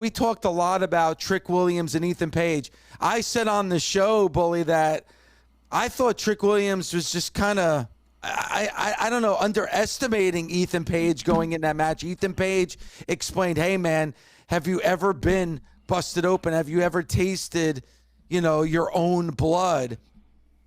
We talked a lot about Trick Williams and Ethan Page. I said on the show, Bully, that I thought Trick Williams was just kind of, I don't know, underestimating Ethan Page going in that match. Ethan Page explained, hey, man, have you ever been busted open? Have you ever tasted, your own blood?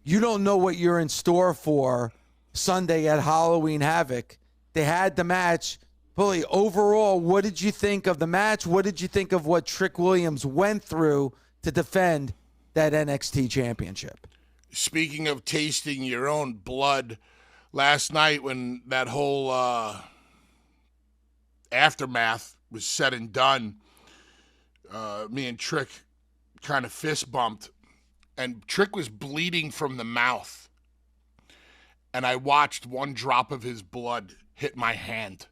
You don't know what you're in store for Sunday at Halloween Havoc. They had the match. Bully, overall, what did you think of the match? What did you think of what Trick Williams went through to defend that NXT championship? Speaking of tasting your own blood, last night when that whole aftermath was said and done, me and Trick kind of fist bumped, and Trick was bleeding from the mouth, and I watched one drop of his blood hit my hand.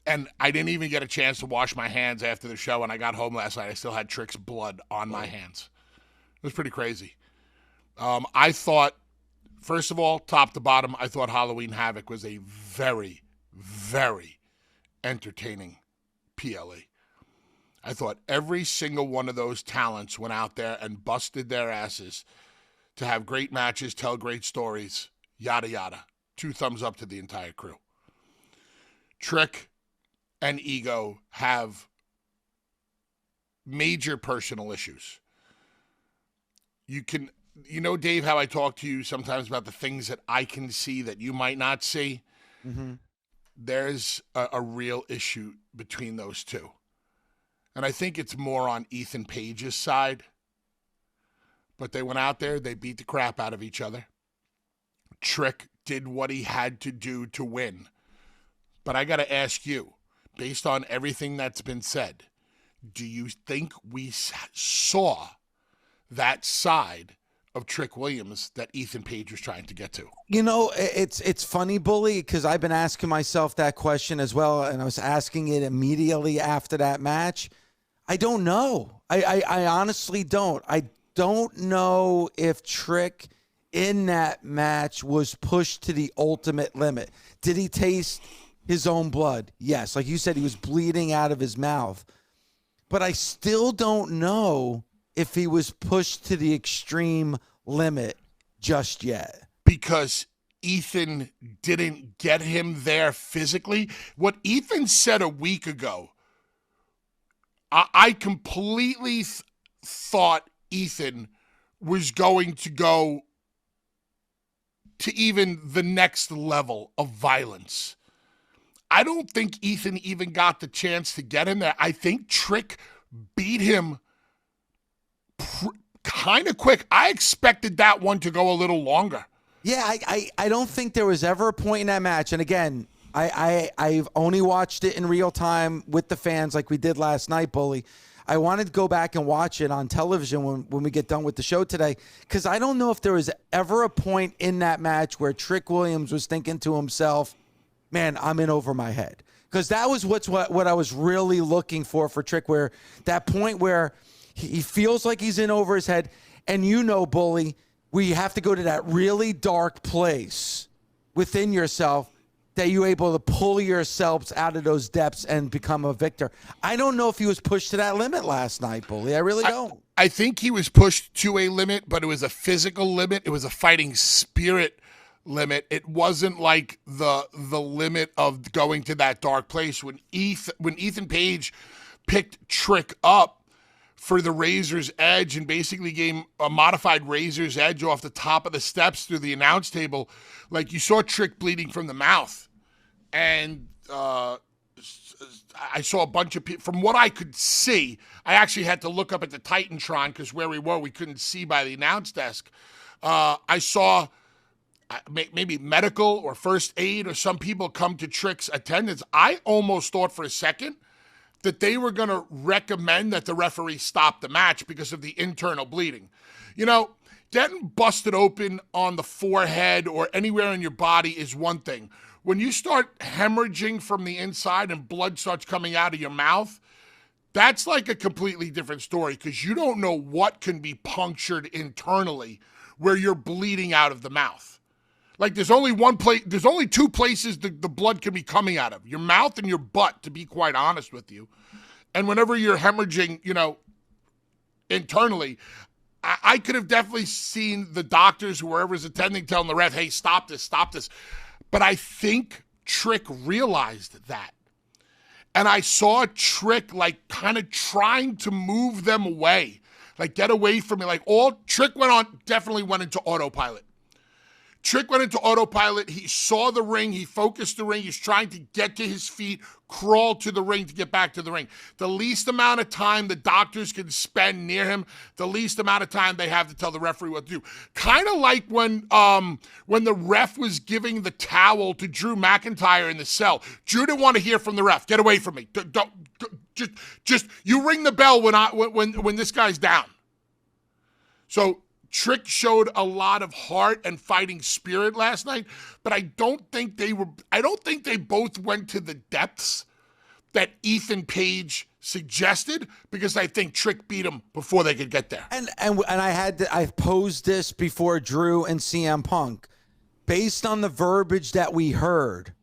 And I didn't even get a chance to wash my hands after the show. When I got home last night, I still had Trick's blood on my hands. It was pretty crazy. I thought, first of all, top to bottom, I thought Halloween Havoc was a very, very entertaining PLE. I thought every single one of those talents went out there and busted their asses to have great matches, tell great stories, yada, yada. 2 thumbs up to the entire crew. Trick and Ego have major personal issues. Dave, how I talk to you sometimes about the things that I can see that you might not see? Mm-hmm. There's a real issue between those two. And I think it's more on Ethan Page's side. But they went out there, they beat the crap out of each other. Trick did what he had to do to win. But I got to ask you, based on everything that's been said, do you think we saw that side of Trick Williams that Ethan Page was trying to get to? It's funny, Bully, because I've been asking myself that question as well, and I was asking it immediately after that match. I don't know. I honestly don't. I don't know if Trick in that match was pushed to the ultimate limit. Did he taste his own blood? Yes. Like you said, he was bleeding out of his mouth. But I still don't know if he was pushed to the extreme limit just yet. Because Ethan didn't get him there physically. What Ethan said a week ago, I completely thought Ethan was going to go to even the next level of violence. I don't think Ethan even got the chance to get him there. I think Trick beat him kind of quick. I expected that one to go a little longer. Yeah, I don't think there was ever a point in that match. And again, I've only watched it in real time with the fans like we did last night, Bully. I wanted to go back and watch it on television when we get done with the show today, because I don't know if there was ever a point in that match where Trick Williams was thinking to himself, man, I'm in over my head. Because that was what I was really looking for Trick, where that point where he feels like he's in over his head. And Bully, we have to go to that really dark place within yourself that you're able to pull yourselves out of those depths and become a victor. I don't know if he was pushed to that limit last night, Bully. I really don't. I think he was pushed to a limit, but it was a physical limit. It was a fighting spirit limit. It wasn't like the limit of going to that dark place. When Ethan Page picked Trick up for the Razor's Edge and basically gave a modified Razor's Edge off the top of the steps through the announce table, like you saw Trick bleeding from the mouth. And I saw a bunch of people. From what I could see, I actually had to look up at the Titantron because where we couldn't see by the announce desk. I saw maybe medical or first aid or some people come to Trick's attendance. I almost thought for a second that they were going to recommend that the referee stop the match because of the internal bleeding. Getting busted open on the forehead or anywhere in your body is one thing. When you start hemorrhaging from the inside and blood starts coming out of your mouth, that's like a completely different story because you don't know what can be punctured internally where you're bleeding out of the mouth. Like there's only two places the blood can be coming out of, your mouth and your butt, to be quite honest with you. And whenever you're hemorrhaging, internally, I could have definitely seen the doctors, whoever's attending, telling the ref, hey, stop this. But I think Trick realized that. And I saw Trick like kind of trying to move them away, like get away from me. Like Trick definitely went into autopilot. Trick went into autopilot. He saw the ring. He focused the ring. He's trying to get to his feet, crawl to the ring to get back to the ring. The least amount of time the doctors can spend near him, the least amount of time they have to tell the referee what to do. Kind of like when the ref was giving the towel to Drew McIntyre in the cell. Drew didn't want to hear from the ref. Get away from me. Don't just you ring the bell when this guy's down. So Trick showed a lot of heart and fighting spirit last night, but I don't think they both went to the depths that Ethan Page suggested, because I think Trick beat him before they could get there. And I posed this before Drew and CM Punk. Based on the verbiage that we heard,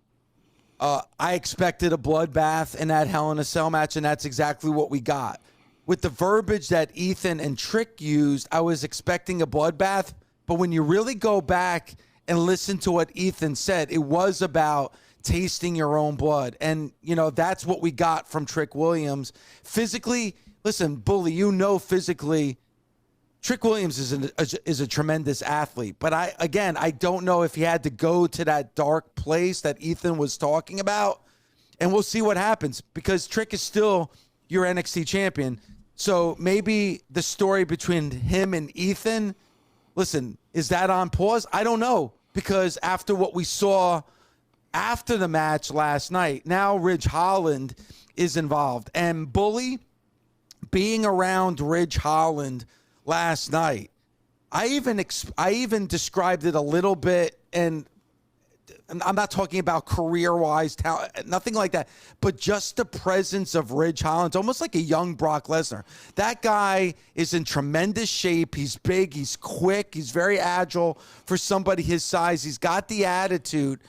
I expected a bloodbath in that Hell in a Cell match, and that's exactly what we got. With the verbiage that Ethan and Trick used, I was expecting a bloodbath. But when you really go back and listen to what Ethan said, it was about tasting your own blood. And, that's what we got from Trick Williams. Physically, listen, Bully, physically, Trick Williams is a tremendous athlete. But I don't know if he had to go to that dark place that Ethan was talking about. And we'll see what happens, because Trick is still your NXT champion. So maybe the story between him and Ethan, listen, is that on pause? I don't know, because after what we saw after the match last night, now Ridge Holland is involved. And Bully, being around Ridge Holland last night, I even described it a little bit, and I'm not talking about career-wise talent, nothing like that, but just the presence of Ridge Holland. It's almost like a young Brock Lesnar. That guy is in tremendous shape. He's big. He's quick. He's very agile for somebody his size. He's got the attitude.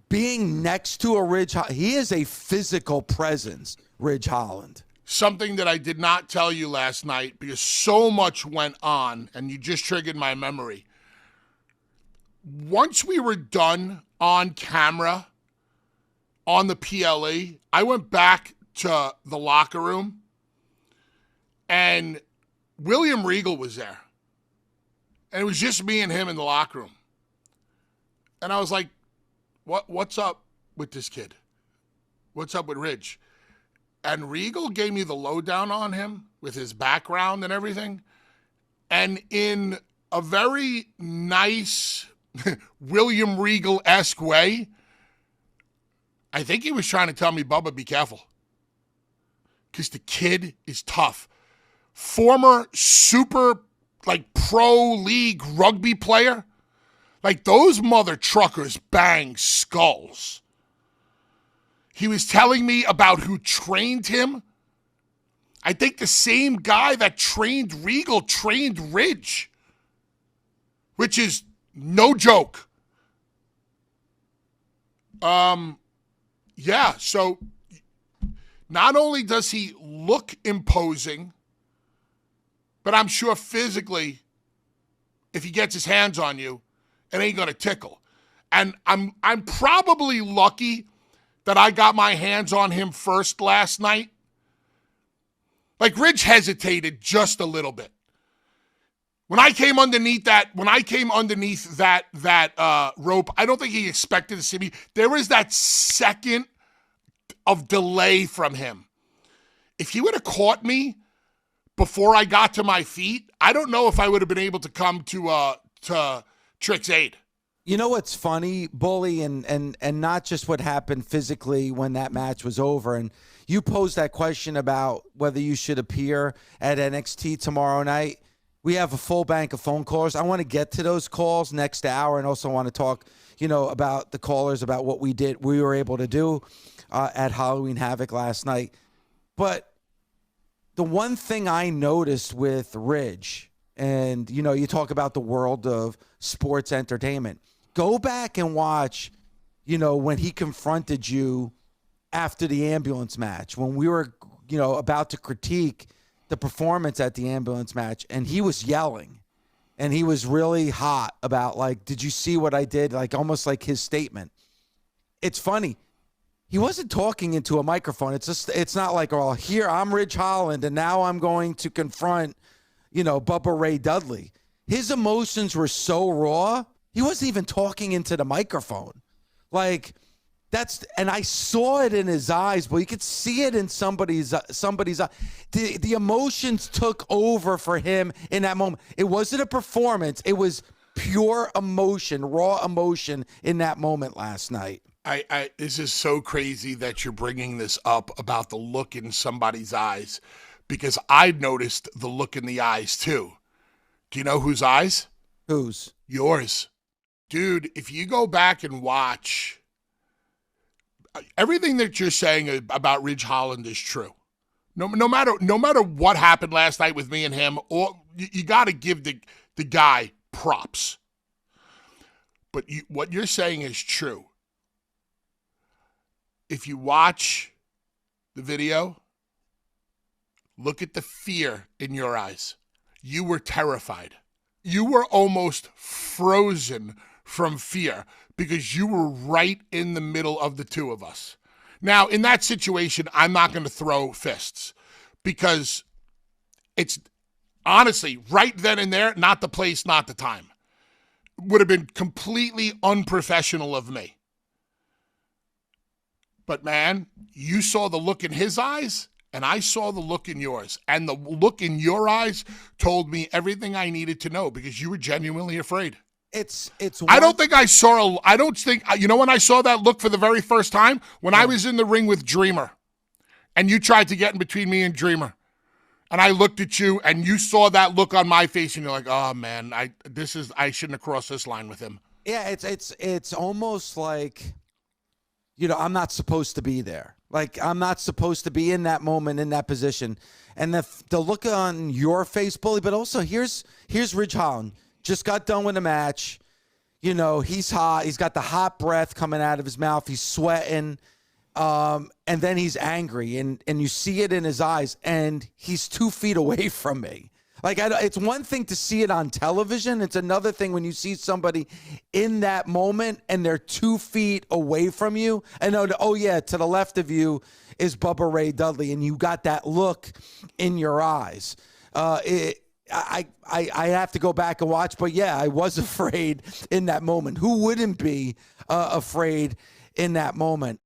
Being next to a Ridge Holland, he is a physical presence, Ridge Holland. Something that I did not tell you last night, because so much went on, and you just triggered my memory. Once we were done on camera on the PLE, I went back to the locker room, and William Regal was there. And it was just me and him in the locker room. And I was like, what's up with this kid? What's up with Ridge? And Regal gave me the lowdown on him with his background and everything. And in a very nice William Regal-esque way, I think he was trying to tell me, Bubba, be careful. Because the kid is tough. Former super, pro league rugby player. Those mother truckers bang skulls. He was telling me about who trained him. I think the same guy that trained Regal trained Ridge, which is no joke. So not only does he look imposing, but I'm sure physically, if he gets his hands on you, it ain't gonna tickle. And I'm probably lucky that I got my hands on him first last night. Ridge hesitated just a little bit. When I came underneath that rope, I don't think he expected to see me. There was that second of delay from him. If he would have caught me before I got to my feet, I don't know if I would have been able to come to Trick's aid. You know what's funny, Bully, and not just what happened physically when that match was over, and you posed that question about whether you should appear at NXT tomorrow night. We have a full bank of phone callers. I want to get to those calls next hour, and also want to talk, about the callers, about what we were able to do at Halloween Havoc last night. But the one thing I noticed with Ridge, and, you talk about the world of sports entertainment. Go back and watch, when he confronted you after the ambulance match when we were, about to critique the performance at the ambulance match, and he was yelling. And he was really hot about, like, did you see what I did? Like, almost like his statement. It's funny. He wasn't talking into a microphone. It's not like, oh, here, I'm Ridge Holland, and now I'm going to confront, Bubba Ray Dudley. His emotions were so raw, he wasn't even talking into the microphone. Like, and I saw it in his eyes, but you could see it in somebody's eye. The emotions took over for him in that moment. It wasn't a performance. It was pure emotion, raw emotion in that moment last night. This is so crazy that you're bringing this up about the look in somebody's eyes, because I noticed the look in the eyes too. Do you know whose eyes? Whose? Yours. Dude, if you go back and watch, everything that you're saying about Ridge Holland is true. No matter what happened last night with me and him, or you got to give the guy props. But what you're saying is true. If you watch the video, look at the fear in your eyes. You were terrified. You were almost frozen from fear because you were right in the middle of the two of us. Now, in that situation, I'm not going to throw fists because it's honestly right then and there, not the place, not the time. Would have been completely unprofessional of me. But man, you saw the look in his eyes, and I saw the look in yours. And the look in your eyes told me everything I needed to know because you were genuinely afraid. I don't think when I saw that look for the very first time, when I was in the ring with Dreamer, and you tried to get in between me and Dreamer, and I looked at you, and you saw that look on my face, and you're like, oh man, I shouldn't have crossed this line with him. Yeah, it's almost like, I'm not supposed to be there. Like, I'm not supposed to be in that moment, in that position. And the look on your face, Bully, but also here's Ridge Holland. Just got done with the match. He's hot. He's got the hot breath coming out of his mouth. He's sweating. And then he's angry. And you see it in his eyes. And he's 2 feet away from me. Like, it's one thing to see it on television. It's another thing when you see somebody in that moment and they're 2 feet away from you. And to the left of you is Bubba Ray Dudley, and you got that look in your eyes. I have to go back and watch, but yeah, I was afraid in that moment. Who wouldn't be afraid in that moment?